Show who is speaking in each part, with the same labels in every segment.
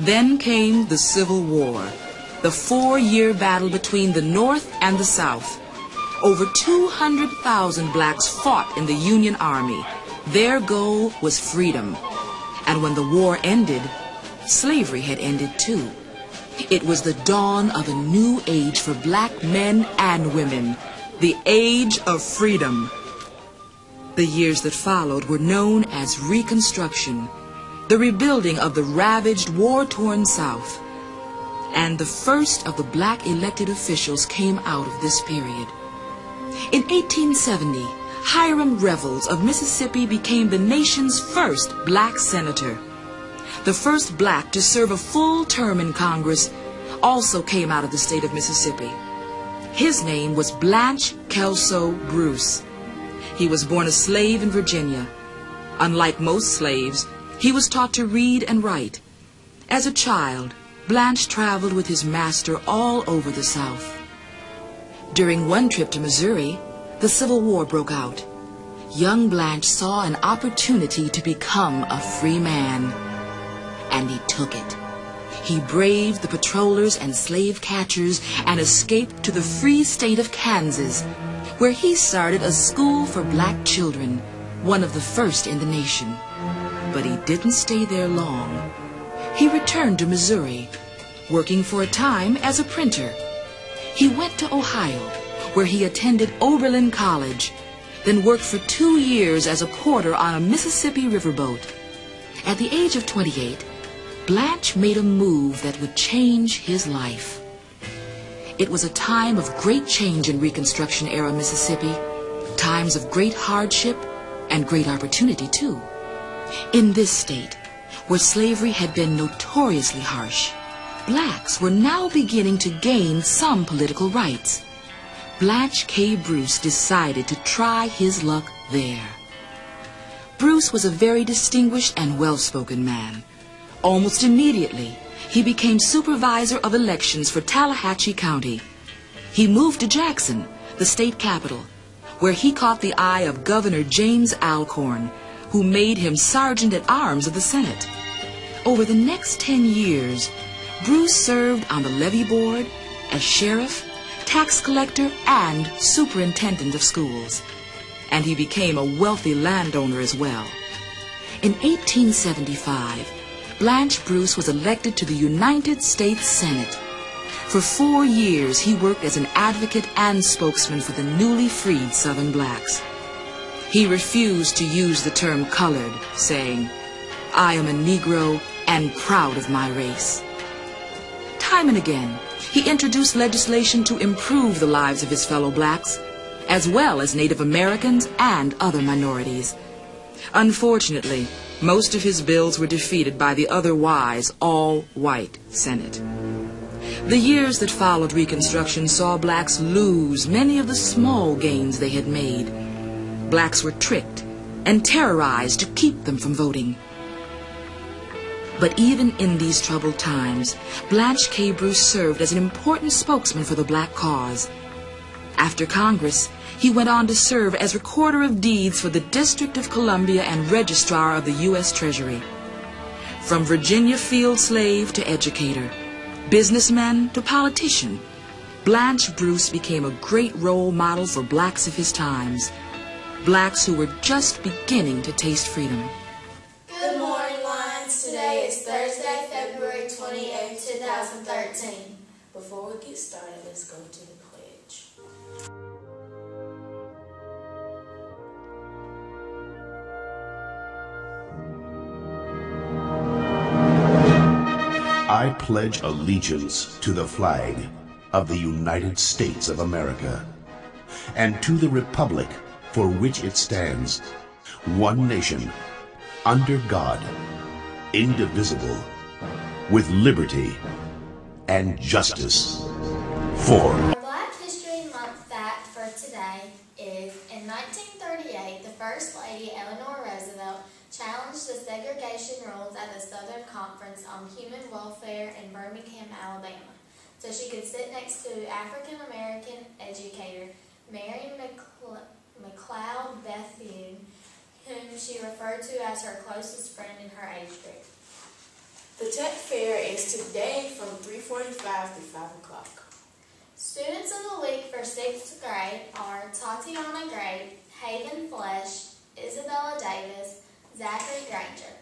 Speaker 1: Then came the Civil War, the 4-year battle between the North and the South. Over 200,000 blacks fought in the Union Army. Their goal was freedom. And when the war ended, slavery had ended too. It was the dawn of a new age for black men and women, the age of freedom. The years that followed were known as Reconstruction, the rebuilding of the ravaged, war-torn South. And the first of the black elected officials came out of this period. In 1870, Hiram Revels of Mississippi became the nation's first black senator. The first black to serve a full term in Congress also came out of the state of Mississippi. His name was Blanche Kelso Bruce. He was born a slave in Virginia. Unlike most slaves, he was taught to read and write. As a child, Blanche traveled with his master all over the South. During one trip to Missouri, the Civil War broke out. Young Blanche saw an opportunity to become a free man, and he took it. He braved the patrollers and slave catchers and escaped to the free state of Kansas, where he started a school for black children, one of the first in the nation. But he didn't stay there long. He returned to Missouri, working for a time as a printer. He went to Ohio, where he attended Oberlin College, then worked for 2 years as a porter on a Mississippi riverboat. At the age of 28, Blanche made a move that would change his life. It was a time of great change in Reconstruction-era Mississippi, times of great hardship and great opportunity, too. In this state, where slavery had been notoriously harsh, blacks were now beginning to gain some political rights. Blanche K. Bruce decided to try his luck there. Bruce was a very distinguished and well-spoken man. Almost immediately, he became supervisor of elections for Tallahatchie County. He moved to Jackson, the state capital, where he caught the eye of Governor James Alcorn, who made him Sergeant-at-Arms of the Senate. Over the next 10 years, Bruce served on the levee board, as sheriff, tax collector, and superintendent of schools. And he became a wealthy landowner as well. In 1875, Blanche Bruce was elected to the United States Senate. For 4 years, he worked as an advocate and spokesman for the newly freed Southern blacks. He refused to use the term colored, saying, "I am a Negro and proud of my race." Time and again, he introduced legislation to improve the lives of his fellow blacks, as well as Native Americans and other minorities. Unfortunately, most of his bills were defeated by the otherwise all-white Senate. The years that followed Reconstruction saw blacks lose many of the small gains they had made. Blacks were tricked and terrorized to keep them from voting. But even in these troubled times, Blanche K. Bruce served as an important spokesman for the black cause. After Congress, he went on to serve as Recorder of Deeds for the District of Columbia and Registrar of the U.S. Treasury. From Virginia field slave to educator, businessman to politician, Blanche Bruce became a great role model for blacks of his times, blacks who were just beginning to taste freedom.
Speaker 2: Good morning, Lions. Today is Thursday, February 28, 2013. Before we get started, let's go to the pledge.
Speaker 3: I pledge allegiance to the flag of the United States of America and to the republic for which it stands, one nation, under God, indivisible, with liberty and justice for.
Speaker 2: Our Black History Month fact for today is, in 1938, the First Lady, Eleanor Roosevelt, challenged the segregation rules at the Southern Conference on Human Welfare in Birmingham, Alabama, so she could sit next to African-American educator Mary McLeod Bethune, whom she referred to as her closest friend in her age group.
Speaker 4: The tech fair is today from 3:45 to 5 o'clock.
Speaker 2: Students of the week for 6th grade are Tatiana Gray, Haven Flesh, Isabella Davis, Zachary Granger.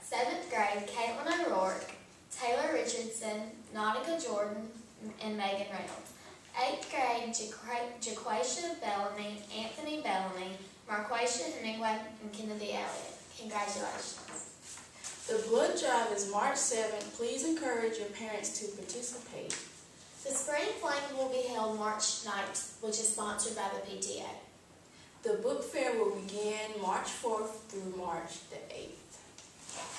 Speaker 2: 7th grade, Caitlin O'Rourke, Taylor Richardson, Nautica Jordan, and Megan Reynolds. 8th grade, Jaquacia Bellamy, Anthony Bellamy, Marquacia Hemingway, and Kennedy Elliott. Congratulations.
Speaker 4: The blood drive is March 7th. Please encourage your parents to participate.
Speaker 2: The Spring Fling will be held March 9th, which is sponsored by the PTA.
Speaker 4: The book fair will begin March 4th through March the 8th.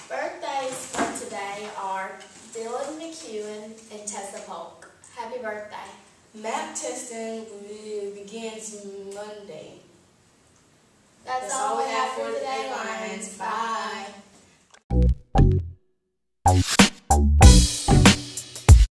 Speaker 2: Birthdays for today are Dylan McEwen and Tessa Polk. Happy birthday.
Speaker 4: Map testing begins Monday.
Speaker 2: That's all we have for today.